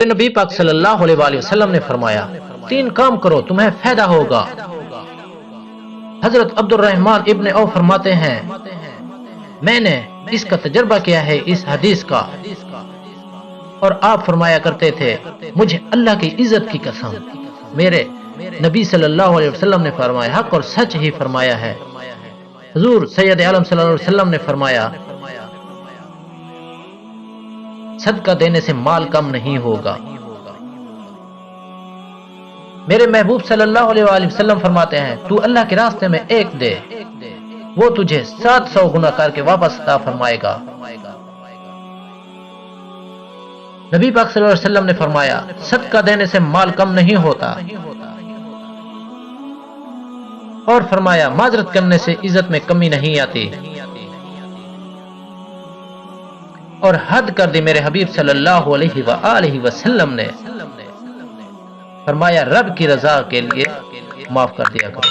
نبی پاک صلی اللہ علیہ وآلہ وسلم نے فرمایا 3 کام کرو تمہیں فائدہ ہوگا۔ حضرت عبد الرحمن ابن عوف فرماتے ہیں میں نے اس کا تجربہ کیا ہے اس حدیث کا، اور آپ فرمایا کرتے تھے مجھے اللہ کی عزت کی قسم، میرے نبی صلی اللہ علیہ وسلم نے فرمایا حق اور سچ ہی فرمایا ہے۔ حضور سید عالم صلی اللہ علیہ وسلم نے فرمایا صدقہ دینے سے مال کم نہیں ہوگا۔ میرے محبوب صلی اللہ علیہ وآلہ وسلم فرماتے ہیں تو اللہ کے راستے میں 1 دے، وہ تجھے 700 گنا کر کے واپس عطا فرمائے گا۔ نبی پاک صلی اللہ علیہ وسلم نے فرمایا صدقہ دینے سے مال کم نہیں ہوتا، اور فرمایا معذرت کرنے سے عزت میں کمی نہیں آتی، اور حد کر دی میرے حبیب صلی اللہ علیہ وآلہ وسلم نے، فرمایا رب کی رضا کے لیے معاف کر دیا کرو۔